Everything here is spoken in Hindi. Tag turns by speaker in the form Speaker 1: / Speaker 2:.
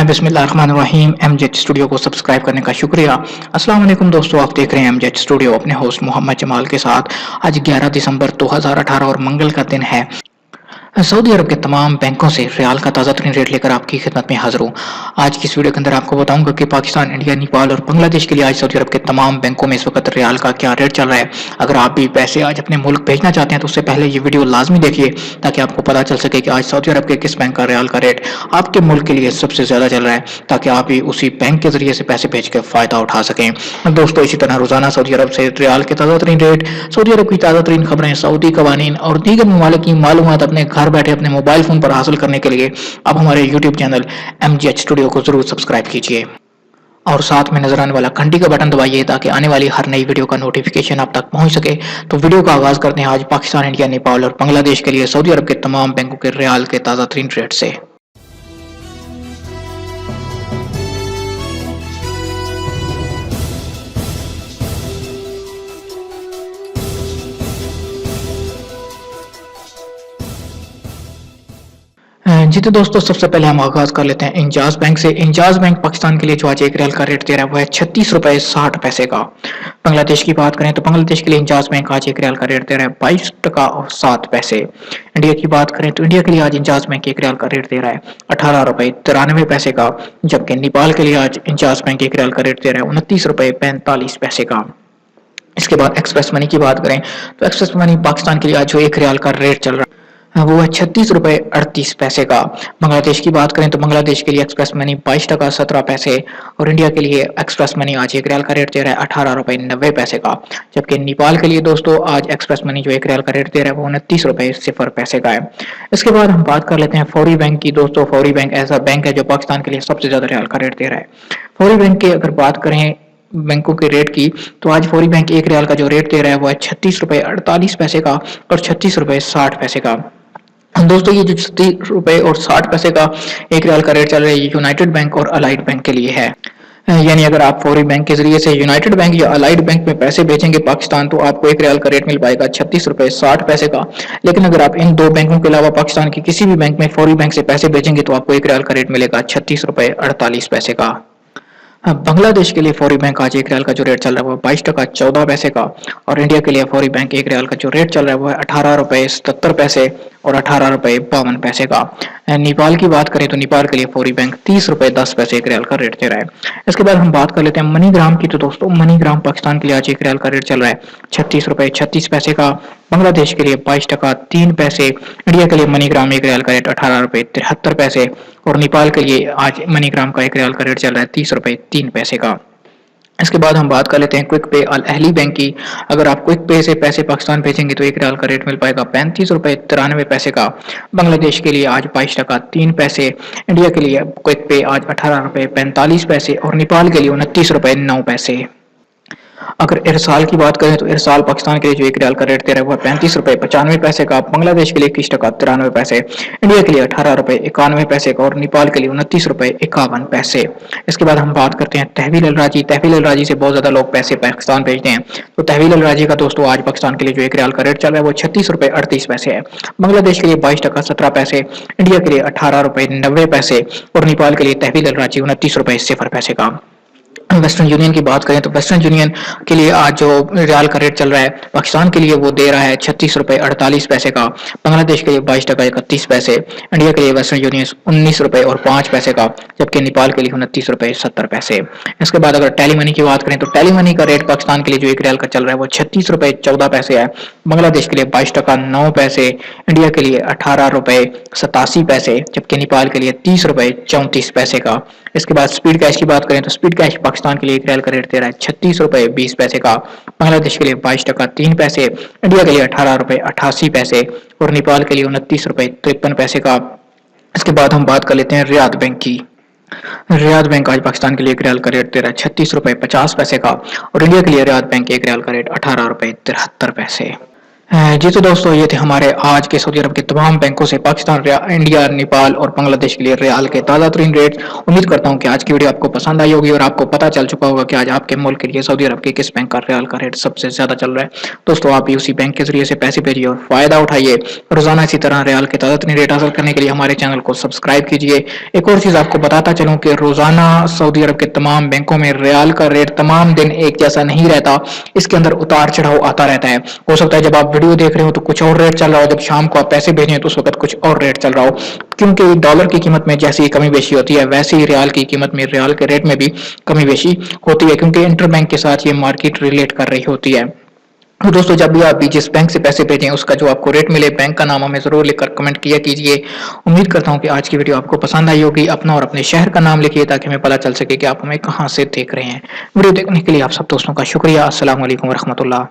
Speaker 1: बिस्मिल्लाहिर्रहमानिर्रहीम। एमजेड स्टूडियो को सब्सक्राइब करने का शुक्रिया। अस्सलाम वालेकुम दोस्तों, आप देख रहे हैं एमजेड स्टूडियो अपने होस्ट मोहम्मद जमाल के साथ। आज 11 दिसंबर 2018 और मंगल का दिन है। सऊदी अरब के तमाम बैंकों से रियाल का ताज़ा तरीन रेट लेकर आपकी खिदमत में हाजिर हूँ। आज की इस वीडियो के अंदर आपको बताऊंगा कि पाकिस्तान, इंडिया, नेपाल और बांग्लादेश के लिए आज सऊदी अरब के तमाम बैंकों में इस वक्त रियाल का क्या रेट चल रहा है। अगर आप भी पैसे आज अपने मुल्क भेजना चाहते हैं तो उससे पहले ये वीडियो लाजमी देखिए ताकि आपको पता चल सके कि आज सऊदी अरब के किस बैंक का रियाल का रेट आपके मुल्क के लिए सबसे ज्यादा चल रहा है, ताकि आप भी उसी बैंक के जरिए से पैसे भेज कर फायदा उठा सकें। दोस्तों, इसी तरह रोजाना सऊदी अरब से रियाल के ताज़ा तरीन रेट, सऊदी अरब की ताज़ा तरीन खबरें, सऊदी कवानीन और दीगर ममालिक की मालूमात अपने घर बैठे अपने मोबाइल फोन पर हासिल करने के लिए आप हमारे यूट्यूब चैनल एमजीएच स्टूडियो को जरूर सब्सक्राइब कीजिए और साथ में नजर आने वाला घंटी का बटन दबाइए ताकि आने वाली हर नई वीडियो का नोटिफिकेशन आप तक पहुंच सके। तो वीडियो का आगाज करते हैं आज पाकिस्तान, इंडिया, नेपाल और बांग्लादेश के लिए सऊदी अरब के तमाम बैंकों के रियाल के ताज़ा तरीन रेट से। जी तो दोस्तों, सबसे पहले हम आगाज कर लेते हैं इंजाज बैंक से। इंजाज बैंक पाकिस्तान के लिए जो आज एक रियाल का रेट दे रहा है वो है 36 रुपए 60 पैसे का। बांग्लादेश की बात करें तो बांग्लादेश के लिए इंजाज बैंक आज एक रियाल का रेट दे रहा है 22 टका और 7 पैसे। इंडिया की बात करें तो इंडिया के लिए आज इंजाज बैंक एक रियाल का रेट दे रहा है 18 रुपए 93 पैसे का, जबकि नेपाल के लिए आज इंजाज बैंक एक रियाल का रेट दे रहा है 29 रुपए 45 पैसे का। इसके बाद एक्सप्रेस मनी की बात करें तो एक्सप्रेस मनी पाकिस्तान के लिए आज जो एक रियाल का रेट चल रहा है वो है 36 रुपए 38 पैसे का। बांग्लादेश की बात करें तो बांग्लादेश के लिए एक्सप्रेस मनी 22 टका 17 पैसे और इंडिया के लिए एक्सप्रेस मनी आज एक रियाल का रेट दे रहा है 18 रुपए 90 पैसे का, जबकि नेपाल के लिए दोस्तों आज एक्सप्रेस मनी जो एक रियाल का रेट दे रहा है वो 29 रुपए 0 पैसे का है। इसके बाद हम बात कर लेते हैं फौरी बैंक की। दोस्तों, फौरी बैंक ऐसा बैंक है जो पाकिस्तान के लिए सबसे ज्यादा रियाल का रेट दे रहा है। फौरी बैंक की अगर बात करें बैंकों के रेट की तो आज फौरी बैंक एक रियाल का जो रेट दे रहा है वो है 36 रुपए 48 पैसे का और 36 रुपए 60 पैसे का। दोस्तों, ये जो 36 रुपए और 60 पैसे का एक रियाल का रेट चल रहा है ये यूनाइटेड बैंक और अलाइड बैंक के लिए है। यानी अगर आप फौरी बैंक के जरिए से यूनाइटेड बैंक या अलाइड बैंक में पैसे भेजेंगे पाकिस्तान तो आपको एक रियाल का रेट मिल पाएगा 36 रुपए 60 पैसे का। लेकिन अगर आप इन दो बैंकों के अलावा पाकिस्तान की किसी भी बैंक में फौरी बैंक से पैसे भेजेंगे तो आपको एक रियाल का रेट मिलेगा 36 रुपए 48 पैसे का। बांग्लादेश के लिए फौरी बैंक आज एक रियाल का जो रेट चल रहा है वो 22 टका 14 पैसे का और इंडिया के लिए फौरी बैंक एक रियाल का जो रेट चल रहा है वो है 18 रुपए 77 पैसे और 18 रुपए 52 पैसे का। नेपाल की बात करें तो नेपाल के लिए फौरी बैंक 30 रुपए 10 पैसे एक रियाल का रेट दे रहा है। इसके बाद हम बात कर लेते हैं मनीग्राम की। तो दोस्तों, मनीग्राम पाकिस्तान के लिए आज एक रियाल का रेट चल रहा है 36 रुपए 36 पैसे का। बांग्लादेश के लिए 22 टका 3 पैसे। इंडिया के लिए मनीग्राम एक रियाल का रेट 18 रुपए 73 पैसे और नेपाल के लिए आज मनीग्राम का एक रियाल का रेट चल रहा है 30 रुपए 3 पैसे का। इसके बाद हम बात कर लेते हैं क्विक पे अल अहली बैंक की। अगर आप क्विक पे से पैसे पाकिस्तान भेजेंगे तो एक रियाल का रेट मिल पाएगा 35 रुपए 93 पैसे का। बांग्लादेश के लिए आज 22 टका 3 पैसे। इंडिया के लिए क्विक पे आज 18 रुपए 45 पैसे और नेपाल के लिए 29 रुपए 9 पैसे। अगर इरसाल की बात करें तो इरसाल पाकिस्तान के लिए जो एक रियाल का रेट दे रहा है वो 35 रुपए 95 पैसे का। बांग्लादेश के लिए 21 टका 93 पैसे। इंडिया के लिए 18 रुपए 91 पैसे का और नेपाल के लिए 29 रुपए 51 पैसे। इसके बाद हम बात करते हैं तहवील अल राजी। तहवील अल राजी से बहुत ज्यादा लोग पैसे पाकिस्तान भेजते हैं। तो तहवील अल राजी का दोस्तों आज पाकिस्तान के लिए जो एक रियाल का रेट चल रहा है वो 36 रुपए 38 पैसे है। बांग्लादेश के लिए 22 टका 17 पैसे। इंडिया के लिए 18 रुपए 90 पैसे और नेपाल के लिए तहवील अल राजी 29 रुपए 0 पैसे का। वेस्टर्न यूनियन की बात करें तो वेस्टर्न यूनियन के लिए आज जो रियाल का रेट चल रहा है पाकिस्तान के लिए वो दे रहा है 36 रुपए 48 पैसे का। बांग्लादेश के लिए 22 टका 31 पैसे। इंडिया के लिए वेस्टर्न यूनियन 19 रुपए और 5 पैसे का, जबकि नेपाल के लिए 29 रुपए 70 पैसे। इसके बाद अगर टेली मनी की बात करें तो टेली मनी का रेट पाकिस्तान के लिए जो एक रियाल का चल रहा है वो 36 रुपए 14 पैसे है। बांग्लादेश के लिए 22 टका 9 पैसे। इंडिया के लिए 18 रुपए 87 पैसे, जबकि नेपाल के लिए 30 रुपए 34 पैसे का। इसके बाद स्पीड कैश की बात करें तो स्पीड कैश पाकिस्तान के लिए एक रियाल का रेट दे रहा है 36 रुपए 20 पैसे का। बांग्लादेश के लिए 22 टका 3 पैसे। इंडिया के लिए 18 रुपए 88 पैसे और नेपाल के लिए 29 रुपए 53 पैसे का। इसके बाद हम बात कर लेते हैं रियाद बैंक की। रियाद बैंक आज पाकिस्तान के लिए एक रियाल का रेट दे रहा है 36 रुपए 50 पैसे का और इंडिया के लिए रियाद बैंक एक रियाल का रेट 18 रुपए 73 पैसे। जी तो दोस्तों ये थे हमारे आज के सऊदी अरब के तमाम बैंकों से पाकिस्तान, इंडिया, नेपाल और बांग्लादेश के लिए रियाल के ताज़ा तरीन रेट्स। उम्मीद करता हूँ कि आज की वीडियो आपको पसंद आई होगी और आपको पता चल चुका होगा कि आज आपके मुल्क के लिए सऊदी अरब के किस बैंक का रियाल का रेट सबसे ज्यादा चल रहा है। दोस्तों आप भी उसी बैंक के जरिए से पैसे भेजिए और फायदा उठाइए। रोजाना इसी तरह रियाल के ताज़ा तरीन रेट हासिल करने के लिए हमारे चैनल को सब्सक्राइब कीजिए। एक और चीज आपको बताता चलूँ कि रोजाना सऊदी अरब के तमाम बैंकों में रियाल का रेट तमाम दिन एक जैसा नहीं रहता, इसके अंदर उतार चढ़ाव आता रहता है। हो सकता है जब आप वीडियो देख रहे हो तो कुछ और रेट चल रहा हो, जब शाम को आप पैसे भेजें तो उस वक्त कुछ और रेट चल रहा हो, क्योंकि डॉलर की कीमत में जैसी कमी बेशी होती है वैसे ही रियाल की कीमत में, रियाल के रेट में भी कमी बेशी होती है, क्योंकि इंटरबैंक के साथ ये मार्केट रिलेट कर रही होती है। तो दोस्तों जब भी आप भी जिस बैंक से पैसे भेजें उसका जो आपको रेट मिले, बैंक का नाम हमें जरूर लिखकर कमेंट किया कीजिए। उम्मीद करता हूं कि आज की वीडियो आपको पसंद आई होगी। अपना और अपने शहर का नाम लिखिए ताकि हमें पता चल सके कि आप हमें कहां से देख रहे हैं। वीडियो देखने के लिए आप सब दोस्तों का शुक्रिया। अस्सलाम वालेकुम रहमतुल्लाह।